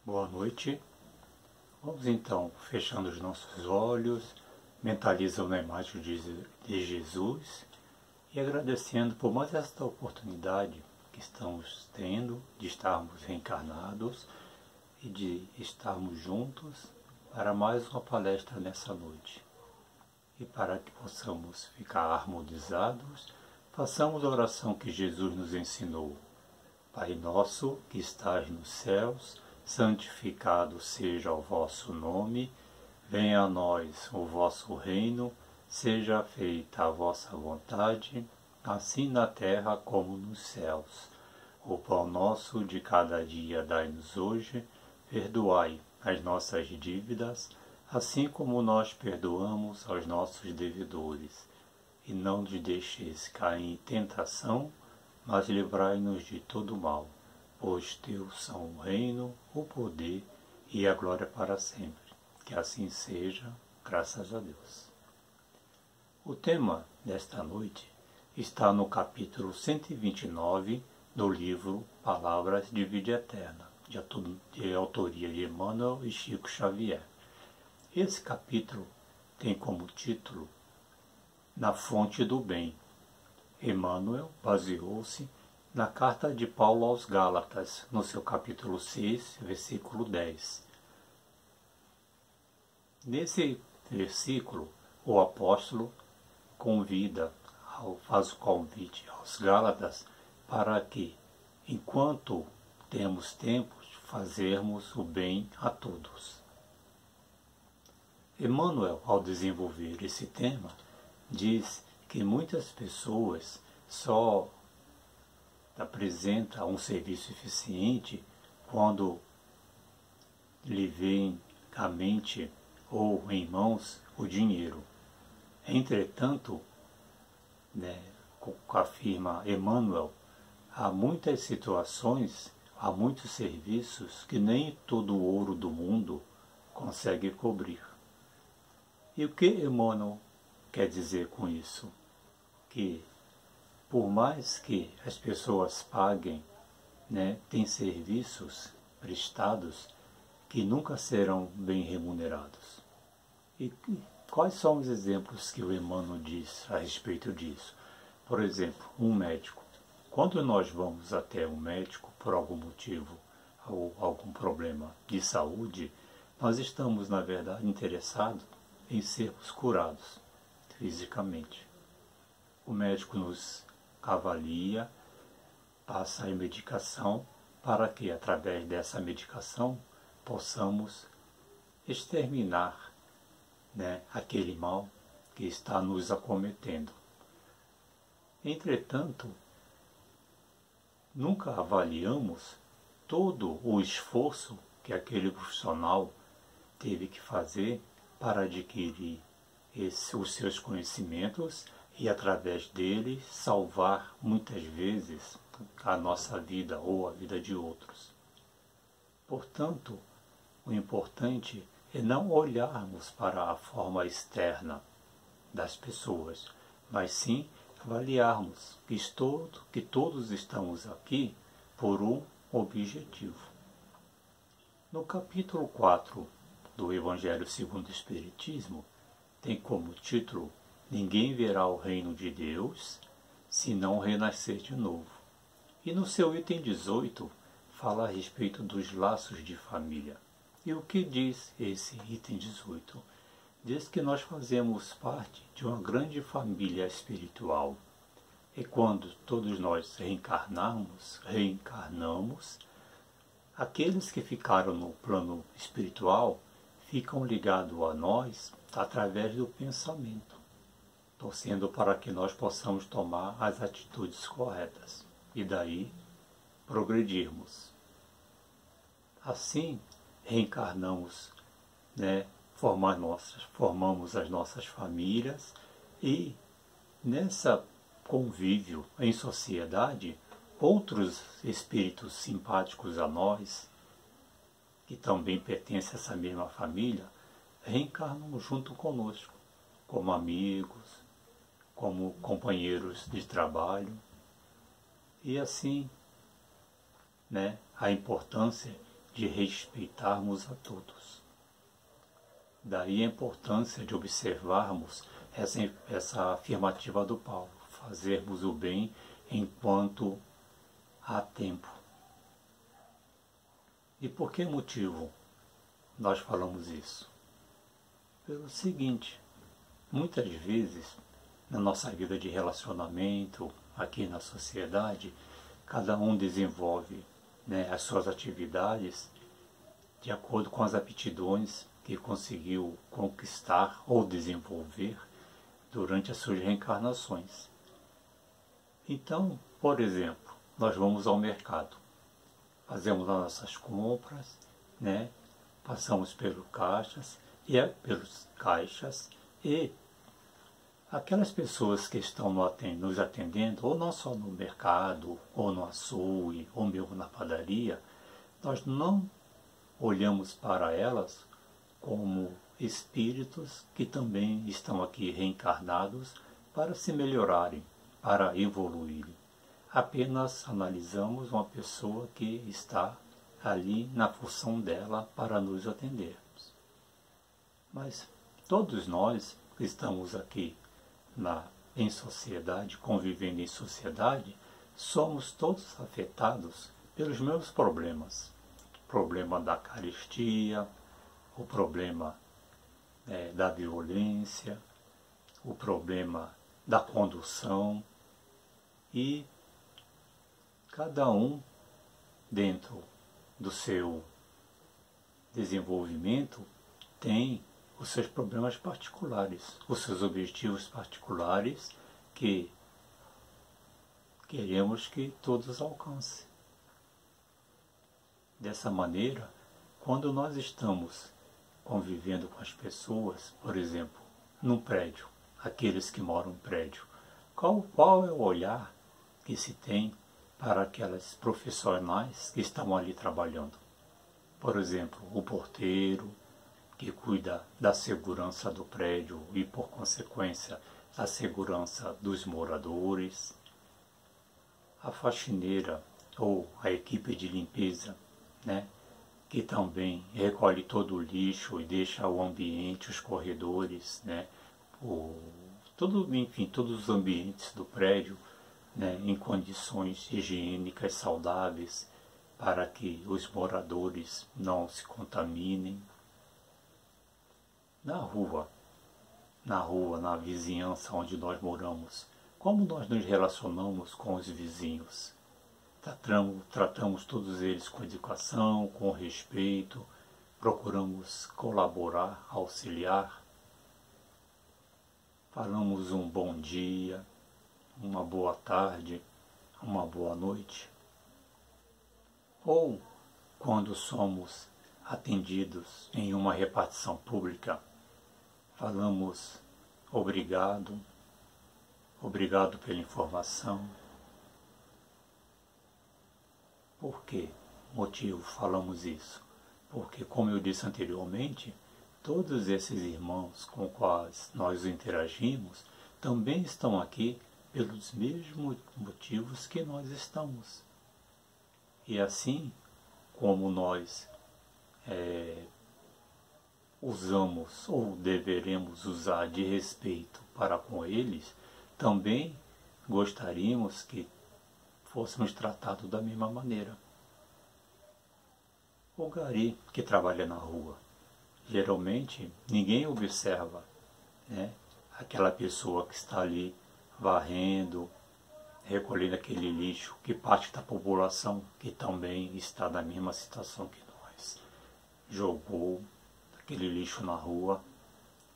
Boa noite. Vamos então fechando os nossos olhos, mentalizando a imagem de Jesus e agradecendo por mais esta oportunidade que estamos tendo de estarmos reencarnados e de estarmos juntos para mais uma palestra nessa noite. E para que possamos ficar harmonizados, façamos a oração que Jesus nos ensinou. Pai nosso que estás nos céus, santificado seja o vosso nome, venha a nós o vosso reino, seja feita a vossa vontade, assim na terra como nos céus. O pão nosso de cada dia dai-nos hoje, perdoai as nossas dívidas, assim como nós perdoamos aos nossos devedores. E não nos deixeis cair em tentação, mas livrai-nos de todo mal, pois teu são o reino, o poder e a glória para sempre. Que assim seja, graças a Deus. O tema desta noite está no capítulo 129 do livro Palavras de Vida Eterna, de autoria de Emmanuel e Chico Xavier. Esse capítulo tem como título Na Fonte do Bem. Emmanuel baseou-se na carta de Paulo aos Gálatas, no seu capítulo 6, versículo 10. Nesse versículo, o apóstolo faz o convite aos Gálatas para que, enquanto temos tempo, fazermos o bem a todos. Emmanuel, ao desenvolver esse tema, diz que muitas pessoas só apresentam um serviço eficiente quando lhe vem à mente ou em mãos o dinheiro. Entretanto, afirma Emmanuel, há muitas situações, há muitos serviços que nem todo o ouro do mundo consegue cobrir. E o que Emmanuel quer dizer com isso? Que por mais que as pessoas paguem, tem serviços prestados que nunca serão bem remunerados. E quais são os exemplos que o Emmanuel diz a respeito disso? Por exemplo, um médico. Quando nós vamos até um médico por algum motivo ou algum problema de saúde, nós estamos, na verdade, interessados em sermos curados fisicamente. O médico nos avalia, passa a medicação para que, através dessa medicação, possamos exterminar aquele mal que está nos acometendo. Entretanto, nunca avaliamos todo o esforço que aquele profissional teve que fazer para adquirir os seus conhecimentos e, através deles, salvar muitas vezes a nossa vida ou a vida de outros. Portanto, o importante é não olharmos para a forma externa das pessoas, mas sim avaliarmos que todos estamos aqui por um objetivo. No capítulo 4 do Evangelho segundo o Espiritismo, tem como título Ninguém verá o reino de Deus se não renascer de novo. E no seu item 18 fala a respeito dos laços de família. E o que diz esse item 18? Diz que nós fazemos parte de uma grande família espiritual. E quando todos nós reencarnamos, aqueles que ficaram no plano espiritual ficam ligados a nós através do pensamento, torcendo para que nós possamos tomar as atitudes corretas e daí progredirmos. Assim, reencarnamos, formamos as nossas famílias e nessa convívio em sociedade, outros espíritos simpáticos a nós, que também pertencem a essa mesma família, reencarnam junto conosco, como amigos, como companheiros de trabalho. E assim, a importância de respeitarmos a todos. Daí a importância de observarmos essa afirmativa do Paulo, fazermos o bem enquanto há tempo. E por que motivo nós falamos isso? Pelo seguinte, muitas vezes na nossa vida de relacionamento, aqui na sociedade, cada um desenvolve, as suas atividades de acordo com as aptidões que conseguiu conquistar ou desenvolver durante as suas reencarnações. Então, por exemplo, nós vamos ao mercado, fazemos as nossas compras, passamos pelos caixas e aquelas pessoas que estão nos atendendo, ou não só no mercado, ou no açougue, ou mesmo na padaria, nós não olhamos para elas como espíritos que também estão aqui reencarnados para se melhorarem, para evoluírem. Apenas analisamos uma pessoa que está ali na função dela para nos atendermos. Mas todos nós que estamos aqui em sociedade, convivendo em sociedade, somos todos afetados pelos mesmos problemas. O problema da carestia, o problema da violência, o problema da condução, e cada um, dentro do seu desenvolvimento, tem os seus problemas particulares, os seus objetivos particulares que queremos que todos alcancem. Dessa maneira, quando nós estamos convivendo com as pessoas, por exemplo, num prédio, aqueles que moram em prédio, qual é o olhar que se tem para aquelas profissionais que estão ali trabalhando? Por exemplo, o porteiro, que cuida da segurança do prédio e, por consequência, da segurança dos moradores, a faxineira ou a equipe de limpeza, que também recolhe todo o lixo e deixa o ambiente, os corredores, todos os ambientes do prédio, em condições higiênicas saudáveis, para que os moradores não se contaminem. Na rua, na vizinhança onde nós moramos, como nós nos relacionamos com os vizinhos? Tratamos todos eles com educação, com respeito, procuramos colaborar, auxiliar, falamos um bom dia, uma boa tarde, uma boa noite. Ou, quando somos atendidos em uma repartição pública, falamos obrigado pela informação. Por que motivo falamos isso? Porque, como eu disse anteriormente, todos esses irmãos com os quais nós interagimos também estão aqui pelos mesmos motivos que nós estamos. E assim como nós usamos ou deveremos usar de respeito para com eles, também gostaríamos que fôssemos tratados da mesma maneira. O gari que trabalha na rua, geralmente ninguém observa, aquela pessoa que está ali varrendo, recolhendo aquele lixo, que parte da população que também está na mesma situação que nós, jogou aquele lixo na rua.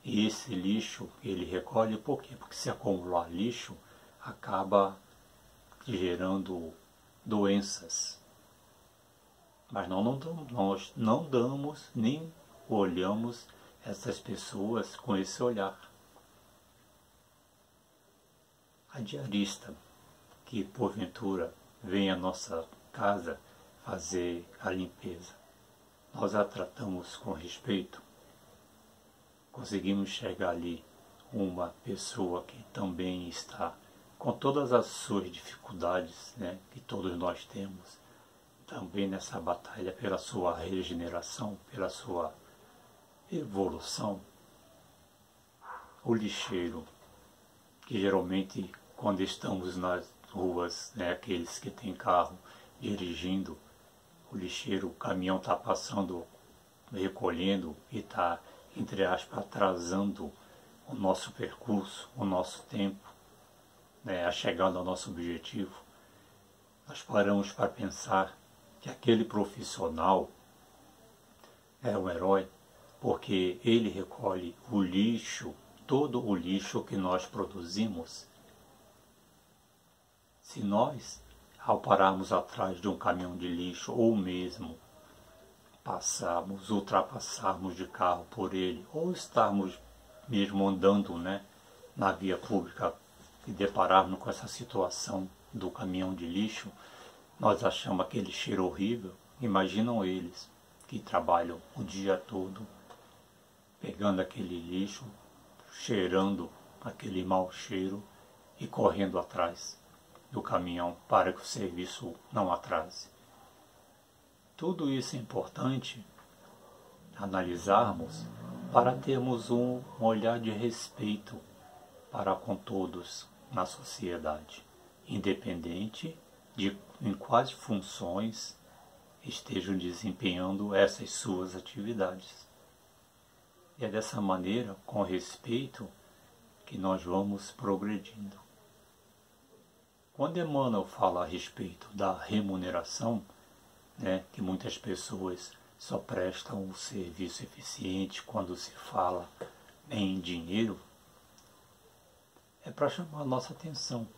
E esse lixo ele recolhe por quê? Porque se acumular lixo, acaba gerando doenças. Mas nós não damos nem olhamos essas pessoas com esse olhar. A diarista que porventura vem à nossa casa fazer a limpeza, nós a tratamos com respeito? Conseguimos chegar ali uma pessoa que também está com todas as suas dificuldades, que todos nós temos, também nessa batalha pela sua regeneração, pela sua evolução, o lixeiro, que geralmente quando estamos nas ruas, né, aqueles que têm carro dirigindo, o lixeiro, o caminhão está passando, recolhendo e está, entre aspas, atrasando o nosso percurso, o nosso tempo, né, a chegada ao nosso objetivo. Nós paramos para pensar que aquele profissional é um herói, porque ele recolhe o lixo, todo o lixo que nós produzimos. Se nós, ao pararmos atrás de um caminhão de lixo, ou mesmo ultrapassarmos de carro por ele, ou estarmos mesmo andando, né, na via pública e depararmos com essa situação do caminhão de lixo, nós achamos aquele cheiro horrível. Imaginam eles que trabalham o dia todo pegando aquele lixo, cheirando aquele mau cheiro e correndo atrás do caminhão para que o serviço não atrase. Tudo isso é importante analisarmos para termos um olhar de respeito para com todos na sociedade, independente de em quais funções estejam desempenhando essas suas atividades. E é dessa maneira, com respeito, que nós vamos progredindo. Quando Emmanuel fala a respeito da remuneração, né, que muitas pessoas só prestam um serviço eficiente quando se fala em dinheiro, é para chamar a nossa atenção.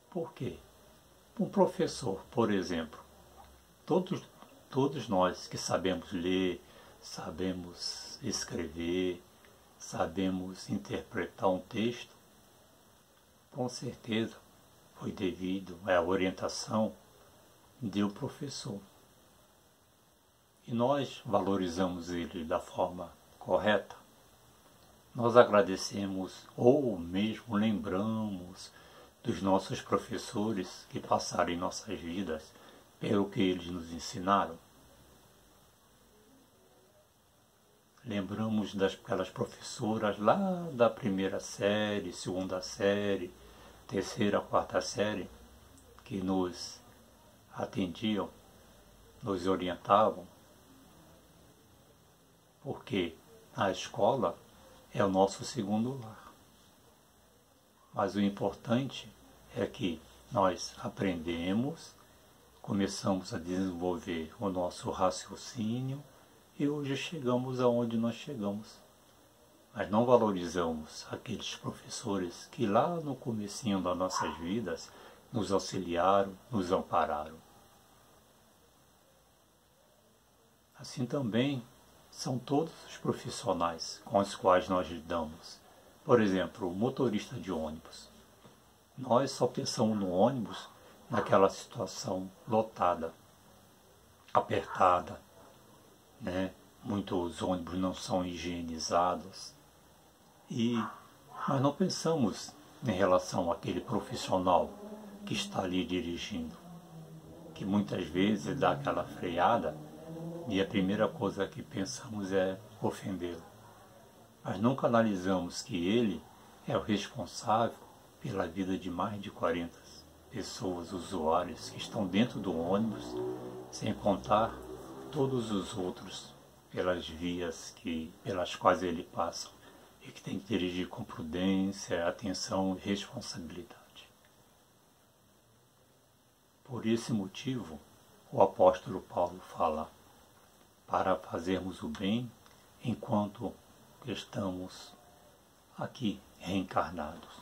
Por quê? Um professor, por exemplo, todos nós que sabemos ler, sabemos escrever, sabemos interpretar um texto, com certeza foi devido à orientação do professor. E nós valorizamos ele da forma correta. Nós agradecemos ou mesmo lembramos dos nossos professores que passaram em nossas vidas pelo que eles nos ensinaram. Lembramos daquelas professoras lá da primeira série, segunda série, terceira, quarta série, que nos atendiam, nos orientavam, porque a escola é o nosso segundo lar. Mas o importante é que nós aprendemos, começamos a desenvolver o nosso raciocínio e hoje chegamos aonde nós chegamos. Mas não valorizamos aqueles professores que lá no comecinho das nossas vidas nos auxiliaram, nos ampararam. Assim também são todos os profissionais com os quais nós lidamos. Por exemplo, o motorista de ônibus. Nós só pensamos no ônibus naquela situação lotada, apertada, né? Muitos ônibus não são higienizados. E nós não pensamos em relação àquele profissional que está ali dirigindo, que muitas vezes dá aquela freada e a primeira coisa que pensamos é ofendê-lo. Mas nunca analisamos que ele é o responsável pela vida de mais de 40 pessoas, usuários, que estão dentro do ônibus, sem contar todos os outros pelas vias pelas quais ele passa, e que tem que dirigir com prudência, atenção e responsabilidade. Por esse motivo, o apóstolo Paulo fala para fazermos o bem enquanto estamos aqui reencarnados.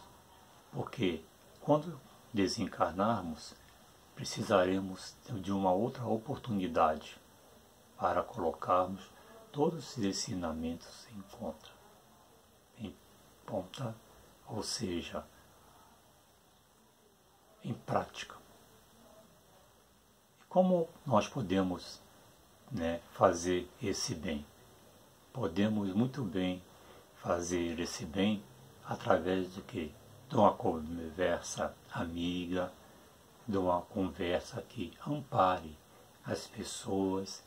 Porque quando desencarnarmos, precisaremos de uma outra oportunidade para colocarmos todos esses ensinamentos em ponta, ou seja, em prática. E como nós podemos, fazer esse bem? Podemos muito bem fazer esse bem através de quê? De uma conversa amiga, de uma conversa que ampare as pessoas,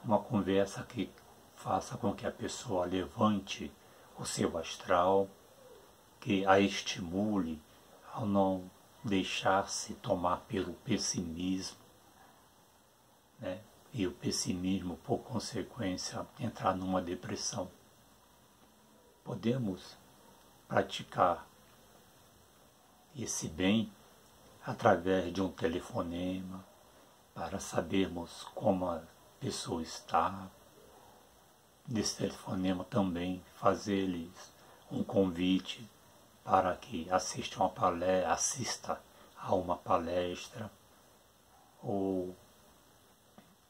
uma conversa que faça com que a pessoa levante o seu astral, que a estimule ao não deixar-se tomar pelo pessimismo, né? E o pessimismo, por consequência, entrar numa depressão. Podemos praticar esse bem através de um telefonema, para sabermos como a pessoa está. Nesse telefonema também fazer-lhes um convite para que assista a uma palestra, ou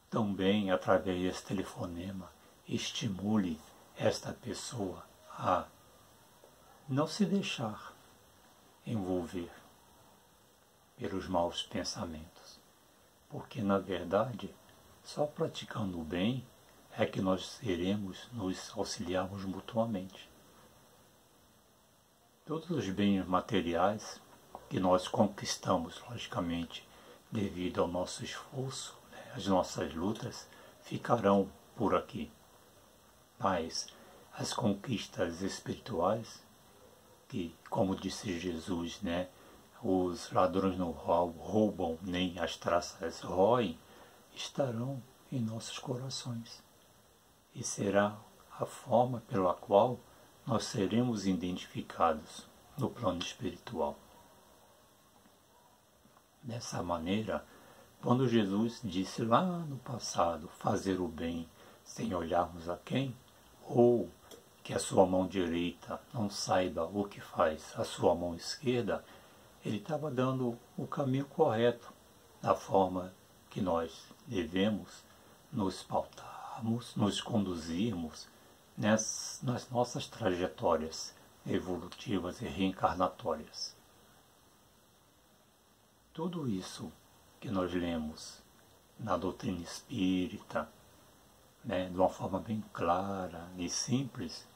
também através desse telefonema estimule esta pessoa a não se deixar envolver pelos maus pensamentos, porque na verdade só praticando o bem é que nós iremos nos auxiliarmos mutuamente. Todos os bens materiais que nós conquistamos, logicamente, devido ao nosso esforço, né, as nossas lutas, ficarão por aqui. Mas as conquistas espirituais, que, como disse Jesus, né, os ladrões não roubam, nem as traças roem, estarão em nossos corações. E será a forma pela qual nós seremos identificados no plano espiritual. Dessa maneira, quando Jesus disse lá no passado, fazer o bem sem olharmos a quem, ou que a sua mão direita não saiba o que faz a sua mão esquerda, ele estava dando o caminho correto, da forma que nós devemos nos pautarmos, nos conduzirmos nas nossas trajetórias evolutivas e reencarnatórias. Tudo isso que nós lemos na doutrina espírita, né, de uma forma bem clara e simples,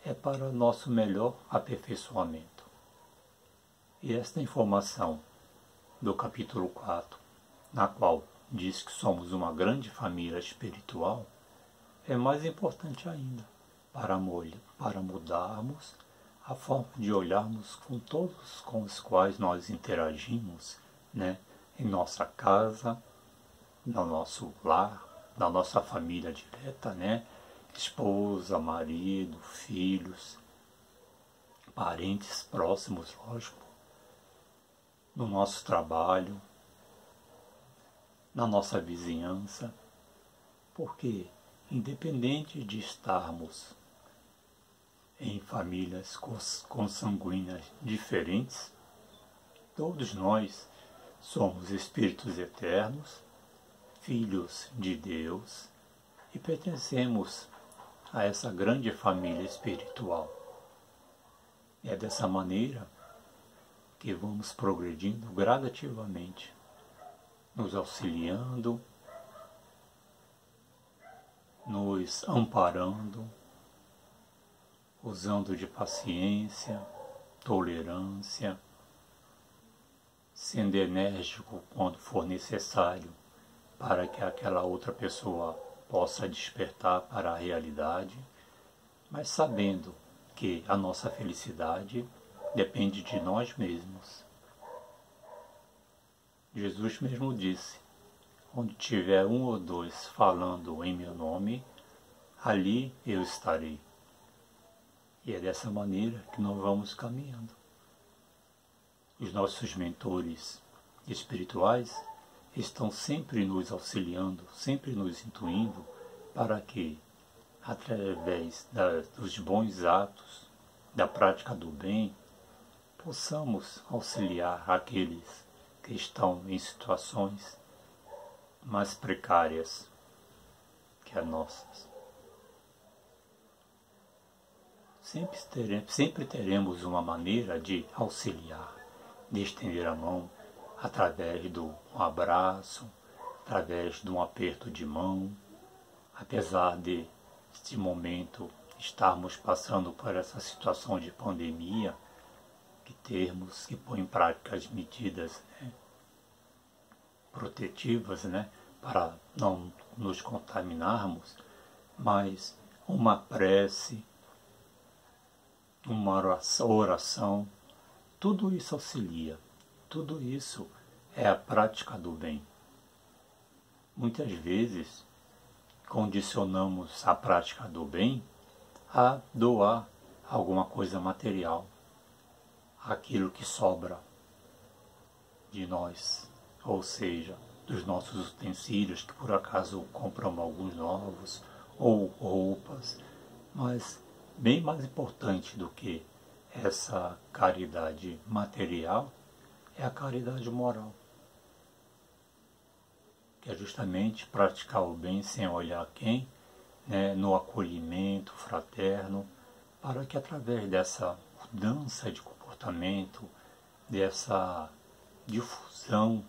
é para nosso melhor aperfeiçoamento. E esta informação do capítulo 4, na qual diz que somos uma grande família espiritual, é mais importante ainda para mudarmos a forma de olharmos com todos com os quais nós interagimos, né, em nossa casa, no nosso lar, na nossa família direta, né, esposa, marido, filhos, parentes próximos, lógico, no nosso trabalho, na nossa vizinhança, porque independente de estarmos em famílias consanguíneas diferentes, todos nós somos espíritos eternos, filhos de Deus, e pertencemos a essa grande família espiritual. É dessa maneira que vamos progredindo gradativamente, nos auxiliando, nos amparando, usando de paciência, tolerância, sendo enérgico quando for necessário para que aquela outra pessoa possa despertar para a realidade, mas sabendo que a nossa felicidade depende de nós mesmos. Jesus mesmo disse: onde tiver um ou dois falando em meu nome, ali eu estarei. E é dessa maneira que nós vamos caminhando. Os nossos mentores espirituais estão sempre nos auxiliando, sempre nos intuindo para que, através dos bons atos, da prática do bem, possamos auxiliar aqueles que estão em situações mais precárias que as nossas. Sempre teremos uma maneira de auxiliar, de estender a mão através de um abraço, através de um aperto de mão, apesar de, neste momento, estarmos passando por essa situação de pandemia, que termos que pôr em prática as medidas, né, protetivas, né, para não nos contaminarmos, mas uma prece, uma oração, tudo isso auxilia, tudo isso é a prática do bem. Muitas vezes condicionamos a prática do bem a doar alguma coisa material, aquilo que sobra de nós, ou seja, dos nossos utensílios, que por acaso compramos alguns novos, ou roupas, mas bem mais importante do que essa caridade material é a caridade moral, que é justamente praticar o bem sem olhar quem, né, no acolhimento fraterno, para que através dessa mudança de comportamento, dessa difusão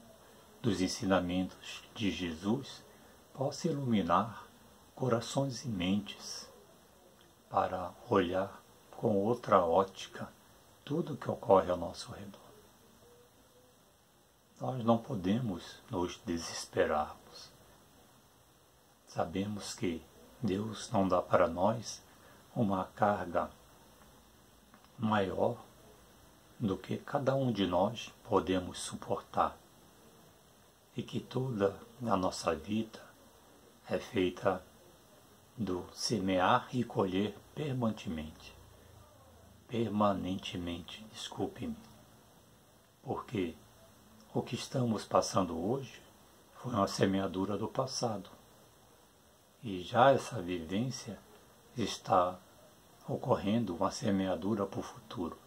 dos ensinamentos de Jesus, possa iluminar corações e mentes para olhar com outra ótica tudo o que ocorre ao nosso redor. Nós não podemos nos desesperarmos. Sabemos que Deus não dá para nós uma carga maior do que cada um de nós podemos suportar, e que toda a nossa vida é feita do semear e colher permanentemente, desculpe-me, porque o que estamos passando hoje foi uma semeadura do passado, e já essa vivência está ocorrendo uma semeadura para o futuro.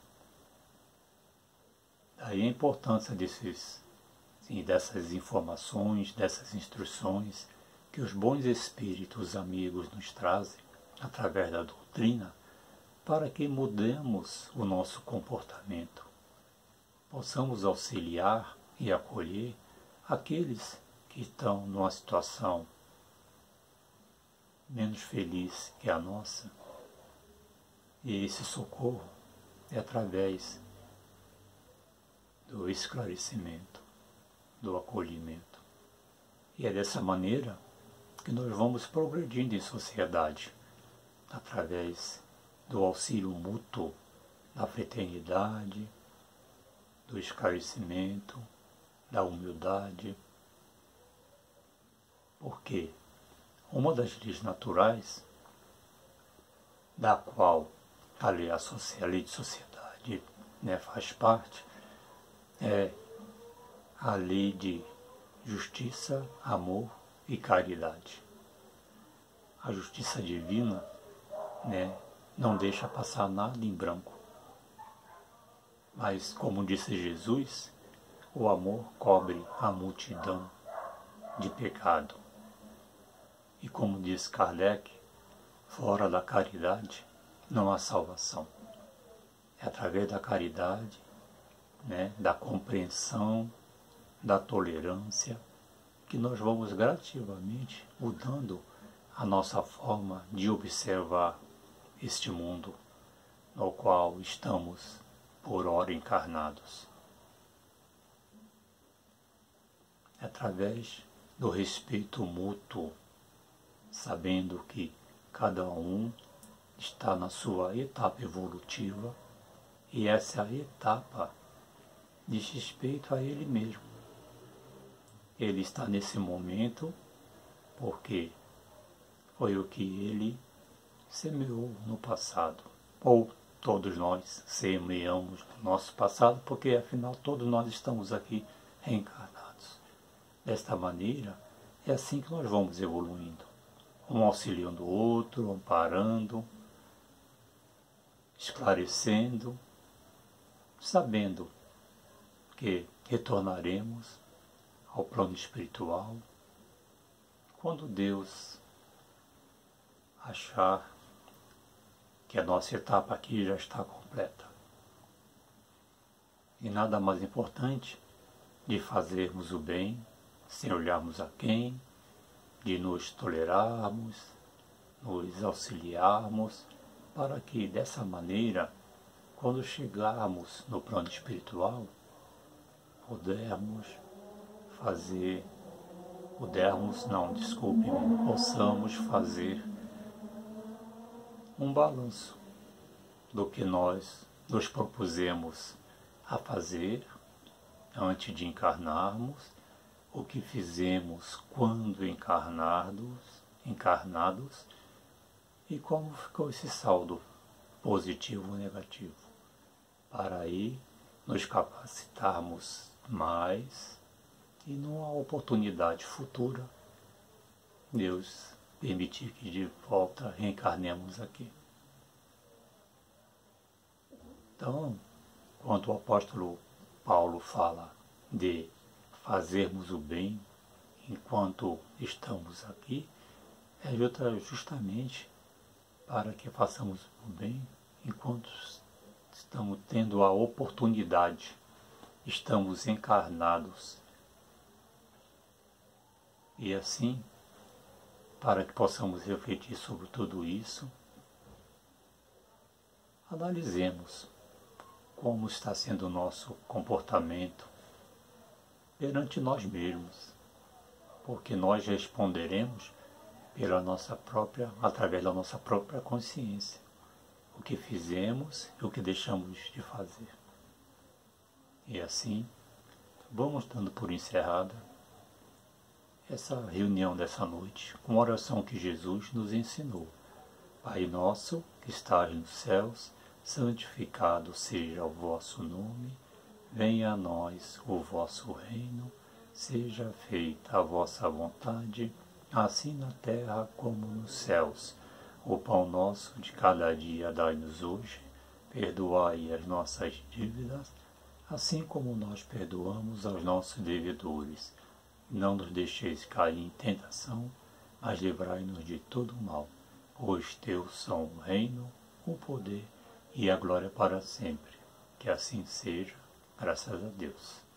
Daí a importância dessas informações, dessas instruções que os bons espíritos amigos nos trazem através da doutrina, para que mudemos o nosso comportamento, possamos auxiliar e acolher aqueles que estão numa situação menos feliz que a nossa. E esse socorro é através do esclarecimento, do acolhimento. E é dessa maneira que nós vamos progredindo em sociedade, através do auxílio mútuo, da fraternidade, do esclarecimento, da humildade. Porque uma das leis naturais, da qual a lei de sociedade, né, faz parte, é a lei de justiça, amor e caridade. A justiça divina, né, não deixa passar nada em branco. Mas, como disse Jesus, o amor cobre a multidão de pecado. E como diz Kardec, fora da caridade não há salvação. É através da caridade, né, da compreensão, da tolerância, que nós vamos gradativamente mudando a nossa forma de observar este mundo no qual estamos por ora encarnados. É através do respeito mútuo, sabendo que cada um está na sua etapa evolutiva, e essa etapa diz respeito a ele mesmo. Ele está nesse momento porque foi o que ele semeou no passado. Ou todos nós semeamos no nosso passado, porque afinal todos nós estamos aqui reencarnados. Desta maneira, é assim que nós vamos evoluindo. Um auxiliando o outro, amparando, esclarecendo, sabendo que retornaremos ao plano espiritual quando Deus achar que a nossa etapa aqui já está completa. E nada mais importante de fazermos o bem sem olharmos a quem, de nos tolerarmos, nos auxiliarmos, para que dessa maneira, quando chegarmos no plano espiritual, pudermos fazer possamos fazer um balanço do que nós nos propusemos a fazer antes de encarnarmos, o que fizemos quando encarnados e como ficou esse saldo positivo ou negativo, para aí nos capacitarmos mais e numa oportunidade futura Deus permitir que de volta reencarnemos aqui. Então, quando o apóstolo Paulo fala de fazermos o bem enquanto estamos aqui, é justamente para que façamos o bem enquanto estamos tendo a oportunidade, estamos encarnados. E assim, para que possamos refletir sobre tudo isso, analisemos como está sendo o nosso comportamento perante nós mesmos, porque nós responderemos através da nossa própria consciência, o que fizemos e o que deixamos de fazer. E assim, vamos dando por encerrada essa reunião dessa noite com a oração que Jesus nos ensinou. Pai nosso, que estás nos céus, santificado seja o vosso nome, venha a nós o vosso reino, seja feita a vossa vontade, assim na terra como nos céus. O pão nosso de cada dia dai-nos hoje, perdoai as nossas dívidas, assim como nós perdoamos aos nossos devedores. Não nos deixeis cair em tentação, mas livrai-nos de todo o mal. Pois teus são o reino, o poder e a glória para sempre. Que assim seja, graças a Deus.